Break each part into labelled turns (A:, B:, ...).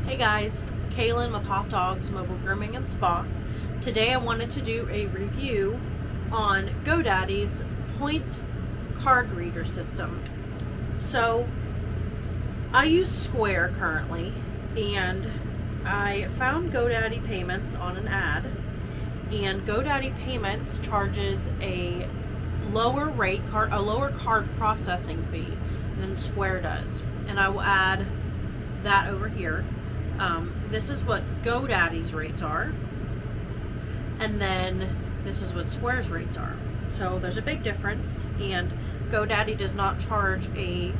A: Hey guys, Kaylin with Hot Dogs Mobile Grooming and Spa. Today I wanted to do a review on GoDaddy's Poynt card reader system. So I use Square currently, and I found GoDaddy Payments on an ad, and GoDaddy Payments charges a lower card processing fee than Square does, and I will add that over here. This is what GoDaddy's rates are, and then this is what Square's rates are. So there's a big difference, and GoDaddy does not charge an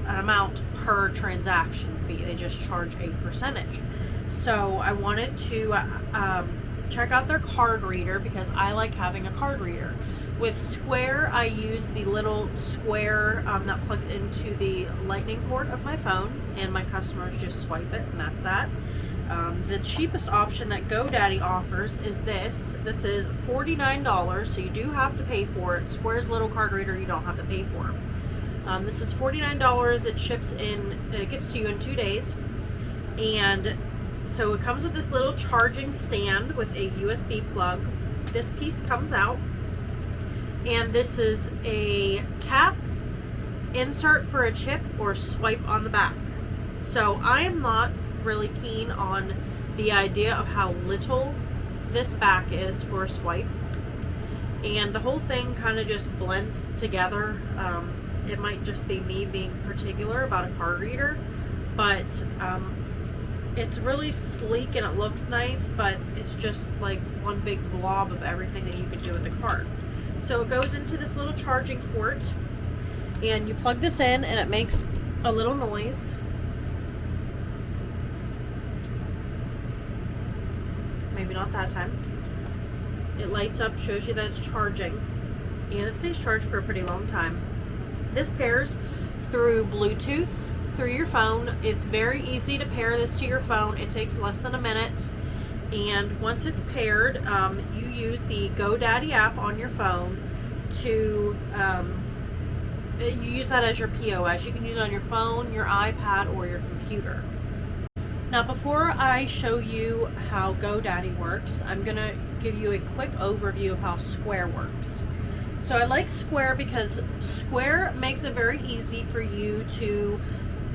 A: amount per transaction fee. They just charge a percentage. So I wanted to check out their card reader because I like having a card reader. With Square, I use the little square that plugs into the lightning port of my phone, and my customers just swipe it, and that's that. The cheapest option that GoDaddy offers is this. This is $49, so you do have to pay for it. Square's little card reader you don't have to pay for. This is $49. It ships in, it gets to you in 2 days, and so it comes with this little charging stand with a USB plug. This piece comes out, and this is a tap, insert for a chip, or swipe on the back. So I am not really keen on the idea of how little this back is for a swipe, and the whole thing kind of just blends together. It might just be me being particular about a card reader, but it's really sleek and it looks nice, but it's just like one big blob of everything that you could do with the card. So it goes into this little charging port, and you plug this in, and it makes a little noise. Maybe not that time. It lights up, shows you that it's charging, and it stays charged for a pretty long time. This pairs through Bluetooth through your phone. It's very easy to pair this to your phone. It takes less than a minute. And once it's paired, you use the GoDaddy app on your phone to, you use that as your POS. You can use it on your phone, your iPad, or your computer. Now, before I show you how GoDaddy works, I'm going to give you a quick overview of how Square works. So I like Square because Square makes it very easy for you to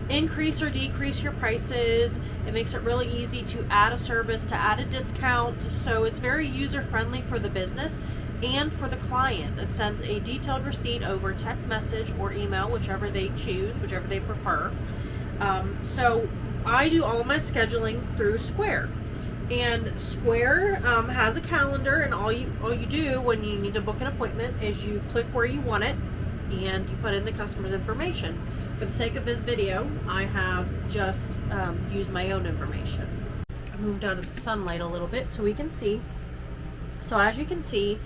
A: increase or decrease your prices. It makes it really easy to add a service, to add a discount. So it's very user-friendly for the business and for the client. It sends a detailed receipt over text message or email, whichever they choose, whichever they prefer. So I do all of my scheduling through Square. And Square has a calendar, and all you do when you need to book an appointment is you click where you want it and you put in the customer's information. For the sake of this video, I have just used my own information. I moved out of the sunlight a little bit so we can see. So as you can see,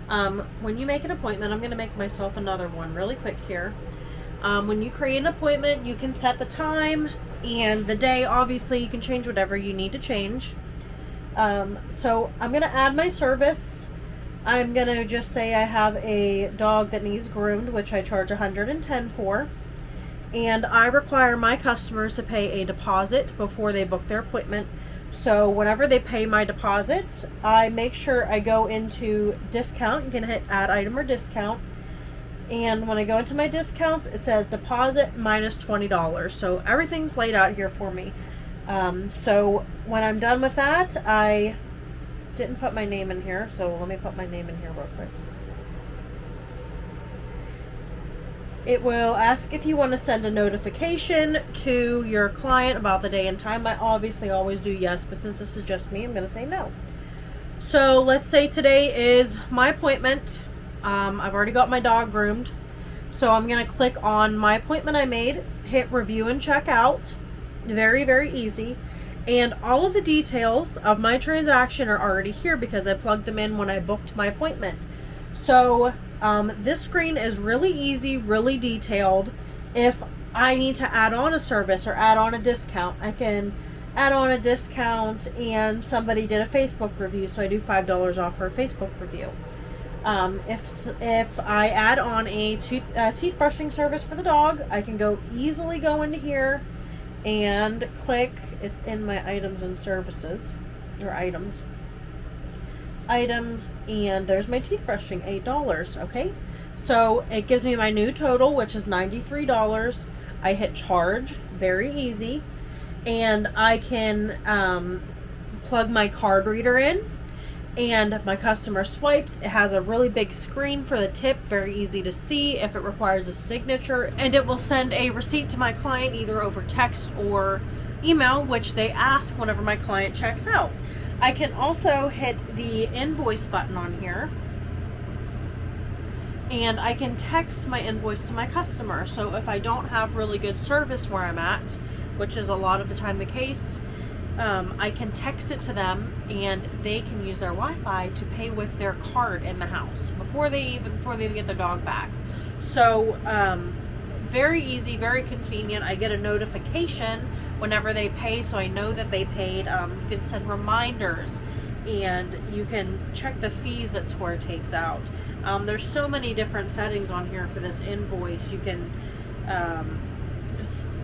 A: when you make an appointment, I'm going to make myself another one really quick here. When you create an appointment, you can set the time and the day. Obviously, you can change whatever you need to change. So I'm going to add my service. I'm going to just say I have a dog that needs groomed, which I charge $110 for. And I require my customers to pay a deposit before they book their appointment. So whenever they pay my deposit, I make sure I go into discount. You can hit add item or discount. And when I go into my discounts, it says deposit minus $20. So everything's laid out here for me. So when I'm done with that, I didn't put my name in here, so let me put my name in here real quick. It will ask if you want to send a notification to your client about the day and time. I obviously always do yes, but since this is just me, I'm going to say no. So let's say today is my appointment. I've already got my dog groomed. So I'm going to click on my appointment I made, hit review and check out. Very, very easy. And all of the details of my transaction are already here because I plugged them in when I booked my appointment. So this screen is really easy, really detailed. If I need to add on a service or add on a discount, I can add on a discount, and somebody did a Facebook review, so I do $5 off for a Facebook review. If I add on a teeth brushing service for the dog, I can easily go into here and click, it's in my items and services, or items, and there's my teeth brushing, $8. Okay, so it gives me my new total, which is $93. I hit charge, very easy, and I can plug my card reader in, and my customer swipes. It has a really big screen for the tip, very easy to see if it requires a signature, and it will send a receipt to my client either over text or email, which they ask whenever my client checks out. I can also hit the invoice button on here, and I can text my invoice to my customer. So if I don't have really good service where I'm at, which is a lot of the time the case, I can text it to them, and they can use their Wi-Fi to pay with their card in the house before they even get their dog back. So very easy, very convenient. I get a notification whenever they pay, so I know that they paid. You can send reminders, and you can check the fees that Square takes out. There's so many different settings on here for this invoice. You can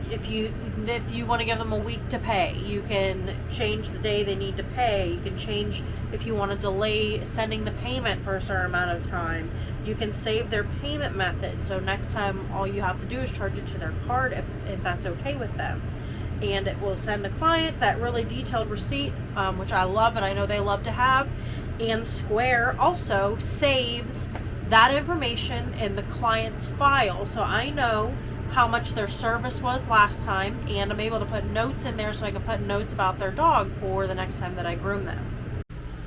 A: if you want to give them a week to pay, you can change the day they need to pay. You can change if you want to delay sending the payment for a certain amount of time. You can save their payment method, so next time all you have to do is charge it to their card if that's okay with them. And it will send a client that really detailed receipt, which I love and I know they love to have. And Square also saves that information in the client's file, so I know how much their service was last time, and I'm able to put notes in there so I can put notes about their dog for the next time that I groom them.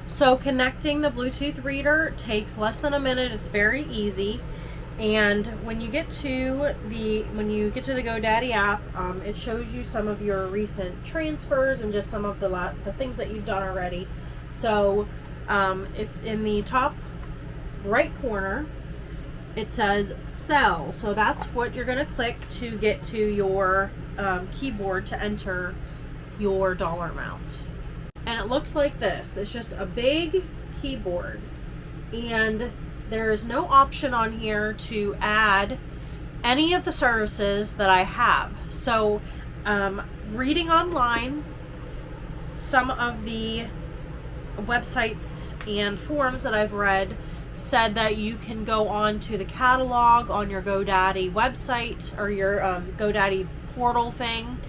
A: So connecting the Bluetooth reader takes less than a minute. It's very easy. And when you get to the GoDaddy app, it shows you some of your recent transfers and just some of the things that you've done already. So if in the top right corner it says sell, so that's what you're going to click to get to your keyboard to enter your dollar amount. And it looks like this. It's just a big keyboard, and there's no option on here to add any of the services that I have. So reading online, some of the websites and forums that I've read said that you can go on to the catalog on your GoDaddy website or your GoDaddy portal thing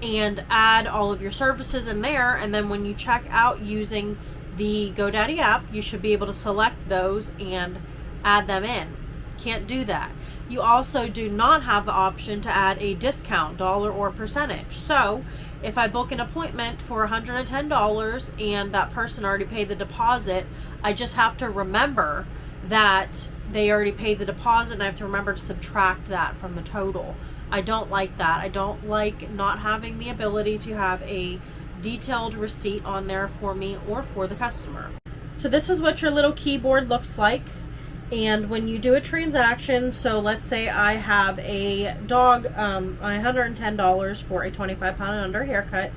A: and add all of your services in there, and then when you check out using the GoDaddy app, you should be able to select those and add them in. Can't do that. You also do not have the option to add a discount, dollar or percentage. So if I book an appointment for $110 and that person already paid the deposit, I just have to remember that they already paid the deposit, and I have to remember to subtract that from the total. I don't like that. I don't like not having the ability to have a detailed receipt on there for me or for the customer. So this is what your little keyboard looks like. And when you do a transaction, so let's say I have a dog, $110 for a 25-pound and under haircut,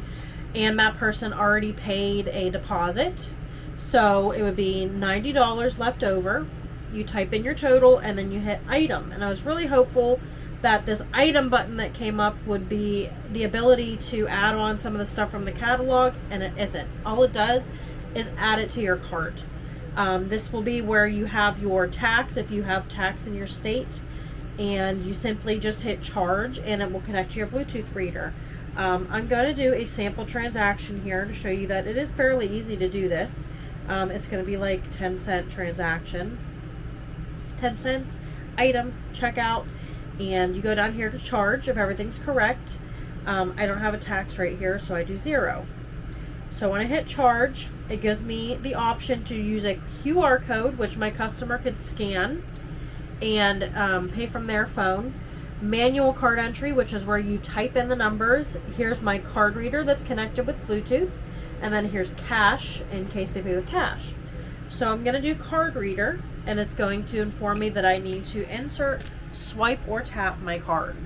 A: and that person already paid a deposit, so it would be $90 left over. You type in your total and then you hit item, and I was really hopeful that this item button that came up would be the ability to add on some of the stuff from the catalog, and it isn't. All it does is add it to your cart. This will be where you have your tax, if you have tax in your state, and you simply just hit charge and it will connect to your Bluetooth reader. I'm going to do a sample transaction here to show you that it is fairly easy to do this. It's going to be like 10-cent transaction, 10 cents, item, checkout, and you go down here to charge if everything's correct. I don't have a tax rate here, so I do 0. So when I hit charge, it gives me the option to use a QR code, which my customer could scan and pay from their phone. Manual card entry, which is where you type in the numbers. Here's my card reader that's connected with Bluetooth. And then here's cash in case they pay with cash. So I'm going to do card reader, and it's going to inform me that I need to insert, swipe, or tap my card.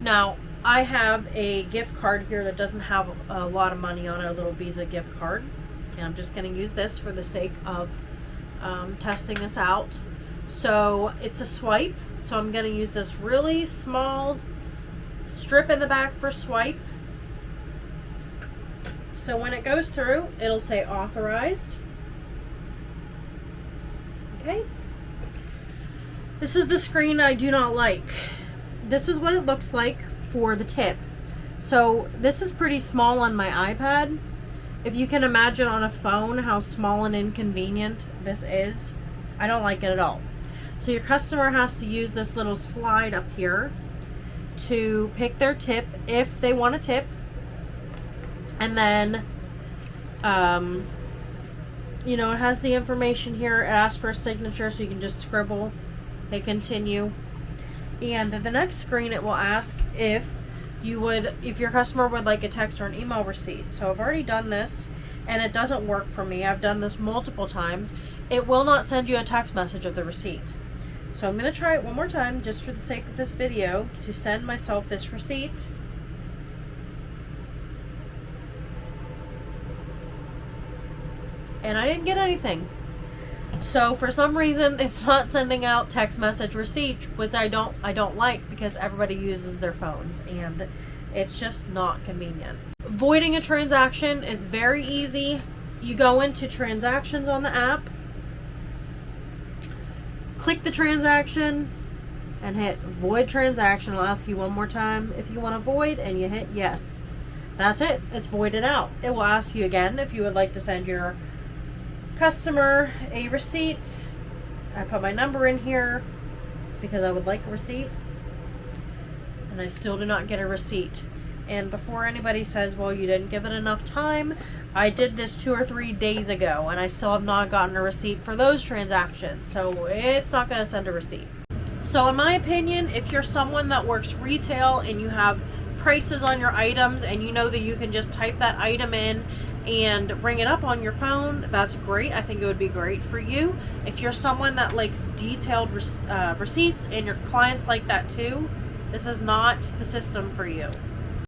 A: Now, I have a gift card here that doesn't have a lot of money on it, a little Visa gift card. And I'm just going to use this for the sake of testing this out. So it's a swipe. So I'm going to use this really small strip in the back for swipe. So when it goes through, it'll say authorized. Okay. This is the screen I do not like. This is what it looks like for the tip. So this is pretty small on my iPad. If you can imagine on a phone how small and inconvenient this is, I don't like it at all. So your customer has to use this little slide up here to pick their tip if they want a tip. And then, you know, it has the information here. It asks for a signature, so you can just scribble, hit continue. And the next screen, it will ask if your customer would like a text or an email receipt. So I've already done this, and it doesn't work for me. I've done this multiple times. It will not send you a text message of the receipt. So I'm going to try it one more time, just for the sake of this video, to send myself this receipt. And I didn't get anything. So for some reason, it's not sending out text message receipt, which I don't like, because everybody uses their phones and it's just not convenient. Voiding a transaction is very easy. You go into transactions on the app, click the transaction and hit void transaction. It'll ask you one more time if you want to void, and you hit yes. That's it. It's voided out. It will ask you again if you would like to send your customer a receipt. I put my number in here because I would like a receipt, and I still do not get a receipt. And before anybody says, well, you didn't give it enough time, I did this 2 or 3 days ago and I still have not gotten a receipt for those transactions, so it's not going to send a receipt. So in my opinion, if you're someone that works retail and you have prices on your items and you know that you can just type that item in and bring it up on your phone, that's great. I think it would be great for you. If you're someone that likes detailed receipts and your clients like that too, this is not the system for you.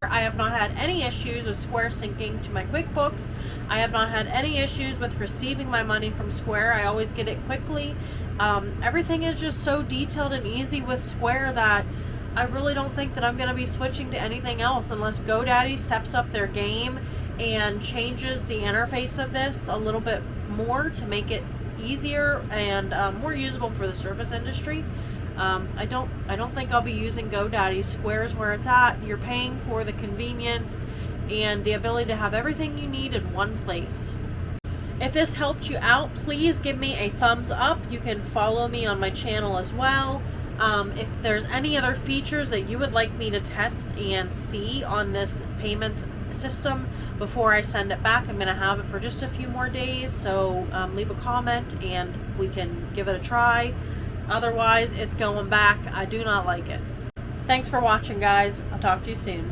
A: I have not had any issues with Square syncing to my QuickBooks. I have not had any issues with receiving my money from Square. I always get it quickly. Everything is just so detailed and easy with Square that I really don't think that I'm going to be switching to anything else unless GoDaddy steps up their game and changes the interface of this a little bit more to make it easier and more usable for the service industry. I don't think I'll be using GoDaddy. Square's where it's at. You're paying for the convenience and the ability to have everything you need in one place. If this helped you out, please give me a thumbs up. You can follow me on my channel as well. If there's any other features that you would like me to test and see on this payment system before I send it back, I'm going to have it for just a few more days, so leave a comment and we can give it a try. Otherwise, it's going back. I do not like it. Thanks for watching, guys. I'll talk to you soon.